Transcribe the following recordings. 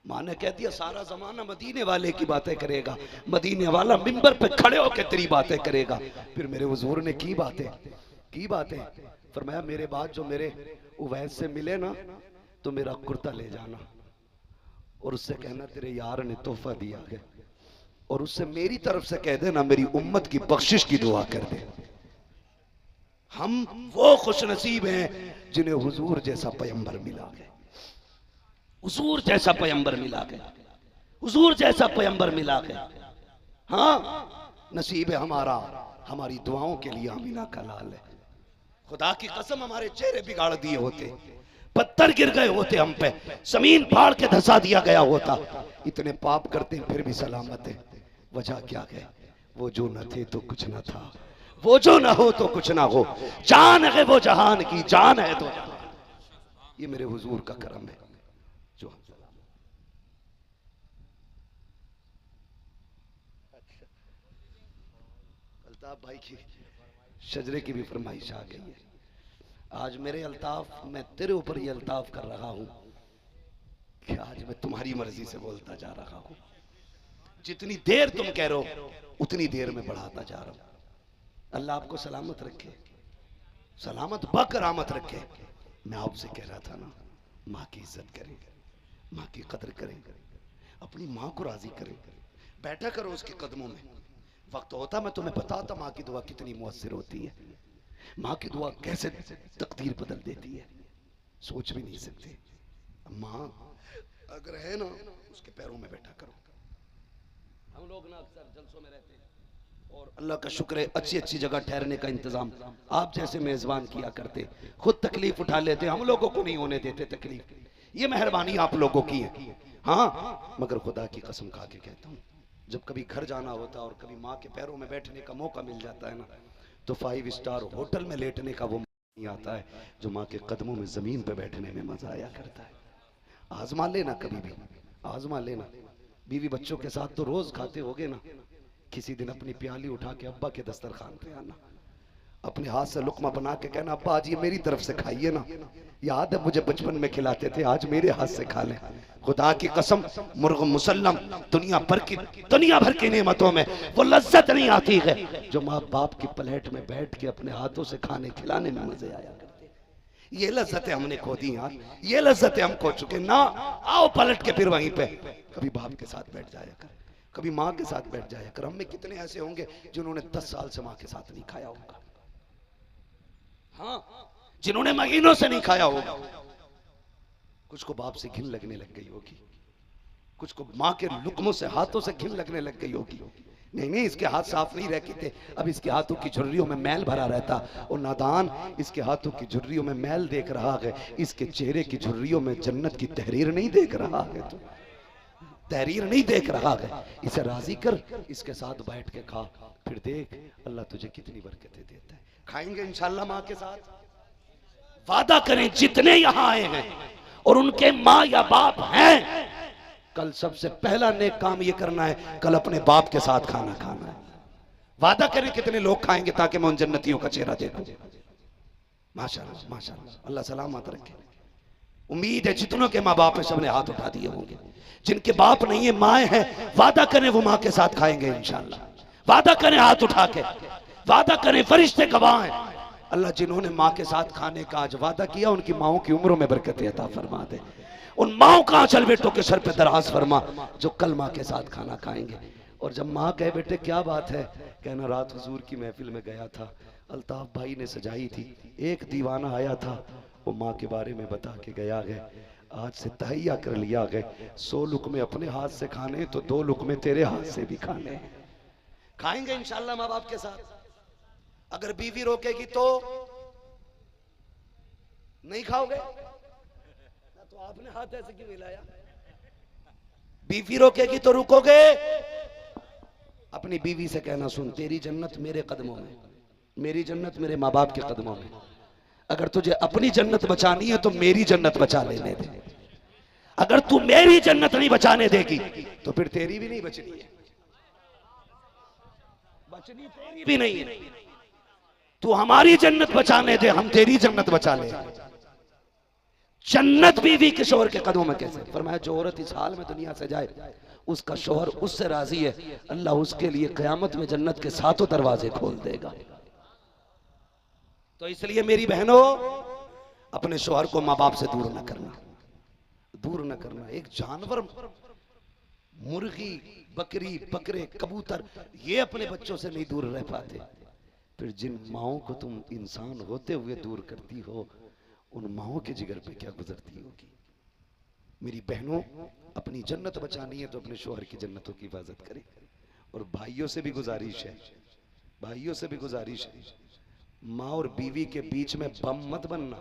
माँ ने कह दिया सारा जमाना मदीने वाले की बातें करेगा, मदीने वाला मिंबर पे खड़े होकर तेरी बातें करेगा। फिर मेरे हुजूर ने की बातें फरमाया, मेरे बाद जो मेरे उवैस से मिले ना तो मेरा कुर्ता ले जाना और उससे कहना तेरे यार ने तोहफा दिया है, और उससे मेरी तरफ से कह देना मेरी उम्मत की बख्शिश की दुआ कर दे। हम वो खुश नसीब हैं जिन्हें हुजूर जैसा पैगंबर मिला है, हुजूर जैसा पैगंबर मिला है, हुजूर जैसा पैगंबर मिला है। हाँ नसीब है हमारा, हमारी दुआओं के लिए अमीना का लाल है। खुदा की कसम हमारे चेहरे बिगाड़ दिए होते, पत्थर गिर गए होते हम पे, जमीन फाड़ के धसा दिया गया होता। इतने पाप करते हैं फिर भी सलामत है। वजह क्या है? वो जो न थे तो कुछ न था, वो जो न हो तो कुछ ना हो, जान है वो जहान की, जान है तो ये मेरे हुजूर का करम है। जो अल्ताफ भाई की शजरे की भी फरमाइश आ गई है। आज मेरे अल्ताफ, मैं तेरे ऊपर ये अल्ताफ कर रहा हूं कि आज मैं तुम्हारी मर्जी से बोलता जा रहा हूं। जितनी देर तुम कह रहे हो उतनी देर में बढ़ाता जा रहा हूं। अल्लाह आपको सलामत रखे, सलामत बकरामत रखे। मैं आपसे कह रहा था ना, माँ की इज्जत करें, माँ की कदर करें, अपनी माँ को राजी करें, बैठा करो उसके कदमों में। वक्त होता मैं तुम्हें बताता माँ की दुआ कितनी मुअस्सिर होती है, माँ की दुआ कैसे तकदीर बदल देती है, सोच भी नहीं सकते। माँ अगर है ना उसके पैरों में बैठा करो। हम लोग ना अक्सर जलसों में रहते हैं और अल्लाह का शुक्र है अच्छी अच्छी जगह ठहरने का इंतजाम आप जैसे मेजबान किया करते, खुद तकलीफ उठा लेते, हम लोगों को नहीं होने देते तकलीफ। ये मेहरबानी आप लोगों की है। हाँ मगर खुदा की कसम खा के कहता हूँ, जब कभी घर जाना होता और कभी माँ के पैरों में बैठने का मौका मिल जाता है ना, तो 5 स्टार होटल में लेटने का वो नहीं आता है जो माँ के कदमों में जमीन पे बैठने में मजा आया करता है। आजमा लेना, कभी भी आजमा लेना। बीवी बच्चों के साथ तो रोज खाते होगे ना, किसी दिन अपनी प्याली उठा के अब्बा के दस्तरखान पे आना, अपने हाथ से लुकमा बना के कहना अब्बा आज ये मेरी तरफ से खाइए ना, याद है मुझे बचपन में खिलाते थे, आज मेरे हाथ से खा लें। खुदा की कसम मुर्ग मुसल्लम दुनिया भर की नेमतों में वो लज्जत नहीं आती है जो माँ बाप की प्लेट में बैठ के अपने हाथों से खाने खिलाने में मजे आया करते। ये लज्जतें हमने खो दी यार, ये लज्जतें हम खो चुके ना। आओ पलट के फिर वहीं पे कभी बाप के साथ बैठ जाया कर, कभी माँ के साथ बैठ जाया कर। हम में कितने ऐसे होंगे जिन्होंने 10 साल से माँ के साथ नहीं खाया होगा, हाँ जिन्होंने महीनों से नहीं खाया होगा। कुछ को बाप से घिन लगने लग गई होगी, कुछ को माँ के लुकमों से हाथों से घिन लगने लग गई होगी। नहीं इसके हाथ साफ नहीं रहते थे, अब इसके हाथों की झुर्रियों में मैल भरा रहता। और नादान इसके हाथों की झुर्रियों में मैल देख रहा है, इसके चेहरे की झुर्रियों में जन्नत की तहरीर नहीं देख रहा है, तो तहरीर नहीं देख रहा है। इसे राजी कर, इसके साथ बैठ के खा, फिर देख अल्लाह तुझे कितनी बरकतें देता है। खाएंगे इंशाल्लाह माँ के साथ, वादा करें जितने यहाँ आए हैं और उनके माँ या बाप हैं, कल सबसे पहला नेक काम ये करना है, कल अपने बाप के साथ खाना खाना है। वादा करें कितने लोग खाएंगे ताकि मैं उन जन्नतियों का चेहरा देखूं। माशाअल्लाह माशाअल्लाह, अल्लाह सलामत रखे। उम्मीद है जितनों के माँ बाप है सबने हाथ उठा दिए होंगे, जिनके बाप नहीं है माए हैं, वादा करें वो माँ के साथ खाएंगे इंशाल्लाह। वादा करें हाथ उठा के, वादा करें, फरिश्ते गवाह हैं। अल्लाह जिन्होंने माँ के साथ खाने का आज वादा किया उनकी माओं की उम्रों में बरकत अता फरमा दे। उन माओं का आंचल बेटों के सर पे दराज फरमा जो कल माँ के साथ खाना खाएंगे। और जब माँ कहे बेटे क्या बात है, कहना रात हुजूर की महफिल में गया था, अल्ताफ भाई ने सजाई थी, एक दीवाना आया था, वो माँ के बारे में बता के गया है, आज से तहैया कर लिया गए 100 लुकमे अपने हाथ से खाने तो 2 लुकमे तेरे हाथ से भी खाने। खाएंगे इंशाल्लाह माँ बाप के साथ। अगर बीवी रोकेगी तो नहीं खाओगे, तो आपने हाथ ऐसे क्यों मिलाया? बीवी रोकेगी तो रुकोगे। अपनी बीवी से कहना सुन तेरी जन्नत मेरे कदमों में, मेरी जन्नत मेरे माँ बाप के कदमों में। अगर तुझे अपनी जन्नत बचानी है तो मेरी जन्नत बचा लेने दे। अगर तू मेरी जन्नत नहीं बचाने देगी तो फिर तेरी भी नहीं बचनी है, बचनी तेरी भी नहीं है। तू हमारी जन्नत बचाने दे, हम तेरी जन्नत बचा ले। जन्नत बीवी के शोहर के कदमों में कैसे? फरमाया जो औरत इस हाल में दुनिया से जाए उसका शोहर उससे राजी है, अल्लाह उसके लिए क़यामत में जन्नत के 7 दरवाजे खोल देगा। तो इसलिए मेरी बहनों, अपने शोहर को माँ बाप से दूर न करना, दूर न करना। एक जानवर, मुर्गी, बकरी, बकरे, कबूतर, ये अपने बच्चों से नहीं दूर रह पाते, फिर जिन माओं को तुम इंसान होते हुए दूर करती हो, उन माओं के जिगर पे क्या गुजरती होगी। मेरी बहनों, अपनी जन्नत बचानी है तो अपने शोहर की जन्नतों की हिफाजत करें। और भाइयों से भी गुजारिश है, भाइयों से भी गुजारिश है, माँ और बीवी के बीच में बम मत बनना,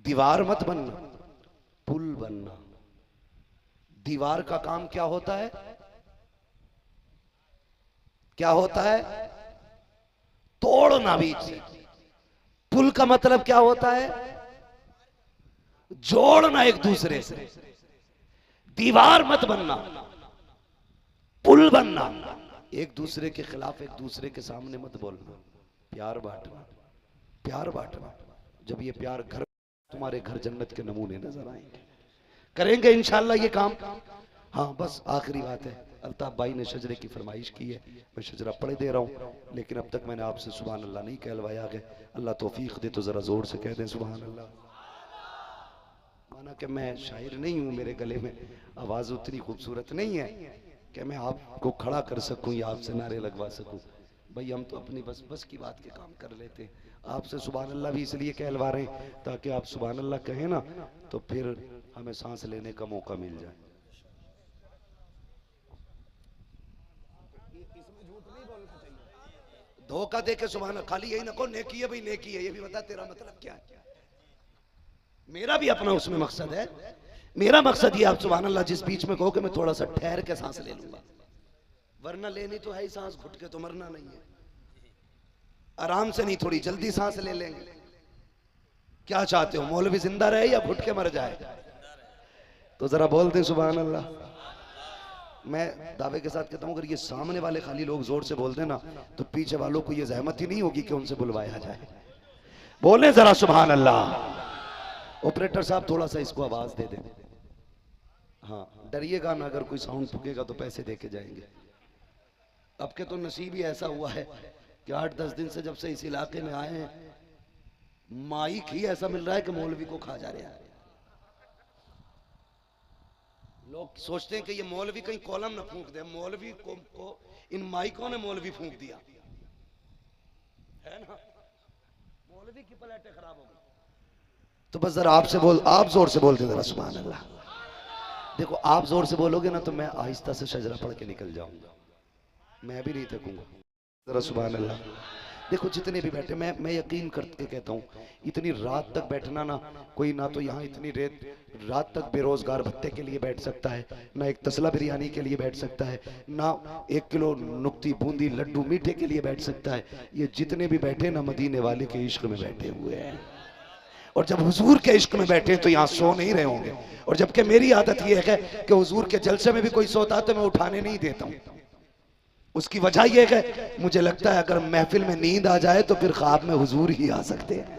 दीवार मत बनना, पुल बनना। दीवार का काम क्या होता है? क्या होता है? तोड़ना बीच से। पुल का मतलब क्या होता है? जोड़ना एक दूसरे से। दीवार मत बनना, पुल बनना। एक दूसरे के खिलाफ, एक दूसरे के सामने मत बोलना, प्यार बांटना, प्यार बांटना। जब ये प्यार घर, तुम्हारे घर जन्नत के नमूने नजर आएंगे। करेंगे इंशाअल्लाह ये काम। हाँ, बस आखिरी बात है, अल्ताफ भाई ने शजरे की फरमाइश की है, मैं शजरा पढ़े दे रहा हूँ, लेकिन अब तक मैंने आपसे सुभान अल्लाह नहीं कहलवाया है। अल्लाह तौफीक दे तो जरा जोर से कह दें सुभान अल्लाह। माना कि मैं शायर नहीं हूँ, मेरे गले में आवाज उतनी खूबसूरत नहीं है कि मैं आपको खड़ा कर सकूं या आपसे नारे लगवा सकूं। भाई हम तो अपनी बस की बात के काम कर लेते हैं। आपसे सुभान अल्लाह भी इसलिए कहलवा रहे हैं ताकि आप सुभान अल्लाह कहें ना तो फिर हमें सांस लेने का मौका मिल जाए। धोखा दे के सुभान अल्लाह, खाली यही ना को नेकी है भाई, नेकी है, ये भी बता तेरा मतलब क्या है। मेरा भी अपना उसमें मकसद है। मेरा मकसद ये, आप सुभान अल्लाह जिस बीच में कहो कि मैं थोड़ा सा ठहर के सांस ले लूंगा, वरना लेनी तो है ही सांस, घुट के तो मरना नहीं है। आराम से नहीं, थोड़ी जल्दी सांस ले लेंगे। क्या चाहते हो, मौलवी जिंदा रहे या घुट के मर जाए? तो जरा बोल दें सुभान अल्लाह। मैं दावे के साथ कहता हूं, अगर ये सामने वाले खाली लोग जोर से बोल दें ना तो पीछे वालों को ये जहमत ही नहीं होगी कि उनसे बुलवाया जाए। बोले जरा सुभान अल्लाह। ऑपरेटर साहब थोड़ा सा इसको आवाज दे दें। हाँ, डरिएगा ना, अगर कोई साउंड फूकेगा तो पैसे दे के जाएंगे। अब के तो नसीब ही ऐसा हुआ है कि 8-10 दिन से जब से इस इलाके में आए हैं, माइक ही ऐसा मिल रहा है कि मौलवी को खा जा रहा है। लोग सोचते हैं कि ये मौलवी कहीं कॉलम ना फूंक दे, मौलवी को इन माइकों ने मौलवी फूंक दिया है ना, मौलवी की प्लेटें खराब हो गई। तो बस जरा आप जोर से बोलते जरा सुभान अल्लाह। देखो, आप जोर से बोलोगे ना तो मैं आहिस्ता से शजरा पढ़ के निकल जाऊंगा, मैं भी नहीं थकूंगा। जरा सुभान अल्लाह। देखो, जितने भी बैठे, मैं यकीन करके कहता हूँ, इतनी रात तक बैठना ना, कोई ना तो यहाँ इतनी रात तक बेरोजगार भत्ते के लिए बैठ सकता है, ना एक तसला बिरयानी के लिए बैठ सकता है, ना 1 किलो नुक्ती बूंदी लड्डू मीठे के लिए बैठ सकता है। ये जितने भी बैठे ना, मदीने वाले के इश्क में बैठे हुए हैं। और जब हुजूर के इश्क में बैठे तो यहाँ सो नहीं रहे होंगे। और जबकि मेरी आदत यह है कि हुजूर के जलसे में भी कोई सोता तो मैं उठाने नहीं देता हूँ। उसकी वजह यह है, मुझे लगता है अगर महफिल में नींद आ जाए तो फिर ख्वाब में हुजूर ही आ सकते हैं।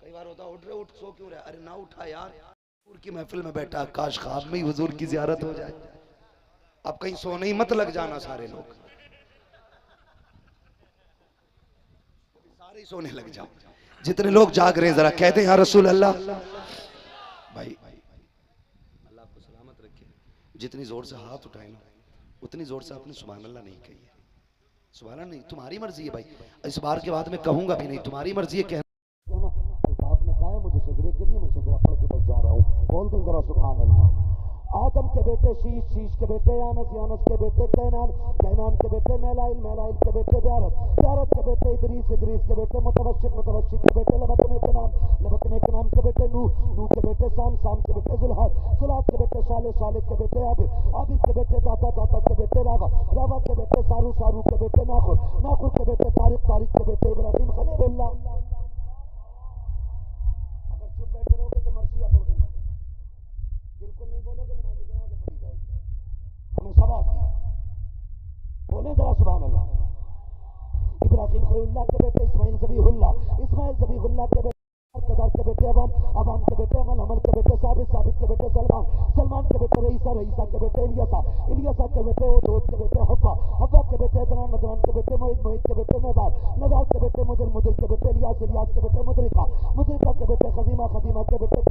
कई बार होता उठ रहे, उठ सो क्यों रहे, अरे ना उठा यार, हुजूर की महफिल में बैठा, काश ख्वाब में ही हुजूर की ज़ियारत हो जाए। अब कहीं सोने ही मत लग जाना सारे लोग, सारे सोने लग जाओ। जितने लोग जाग रहे हैं जरा कहते हैं या रसूल अल्लाह। भाई अल्लाह आपको सलामत रखे। जितनी जोर से हाथ उठाए ना उतनी जोर से आपने सुभान अल्लाह नहीं कही है। सुभान अल्लाह नहीं, तुम्हारी मर्जी है भाई, इस बार के बाद मैं कहूंगा भी नहीं, तुम्हारी मर्जी है कहना। आपने कहा है मुझे शजरे के लिए, मैं शजरा पढ़ के बस जा रहा हूँ, बोल दें जरा सुभान अल्लाह। आदम के बेटे शीश, शीश के बेटे यानस, यानस के बेटे कैनान, कैनान के बेटे मैलाइल, मैलाइल के बेटे ब्यारत, ब्यारत के बेटे इदरीस, इदरीस के बेटे मुतवशिक, मुतवशिक के बेटे लबकने के नाम, लबकने के नाम के बेटे नूह, नूह के बेटे शाम, शाम के बेटे जुल्हाद, जुल्हाद के बेटे साले, साले के बेटे आबिर, आबिर के बेटे दाता, दाता के बेटे रावा, रावा के बेटे सारू, सारू के बेटे नाखुर, नाखुर के बेटे तारिक, तारिक के बेटे इब्राहिम खलीलुल्लाह। अगर चुप बैठे रहोगे तो मर्सिया पढ़ दूंगा, बिल्कुल नहीं बोलोगे नमाज जनाजा पढ़ी जाएगी, हमें सब आती है। बोले जरा सुभान अल्लाह। इब्राहिम खलीलुल्लाह के बेटे इस्माइल ज़बीहुल्लाह, इस्माइल ज़बीहुल्लाह के बेटे केदार के बेटे अवाम, अवाम के बेटे अमल, अमल के बेटे साबित, साबित के बेटे सलमान, सलमान के बेटे रईसा, रईसा के बेटे इलियासा, इलियासा के बेटे ओदोद के बेटे हव्वा, हव्वा के बेटे अदनान, अदनान के बेटे मोहित, मोहित के बेटे नदार, नदार के बेटे मुदिर, मुदिर के बेटे इलियास, इलियास के बेटे मुदरिका, मुदरिका के बेटे खदीमा, खदीमा के बेटे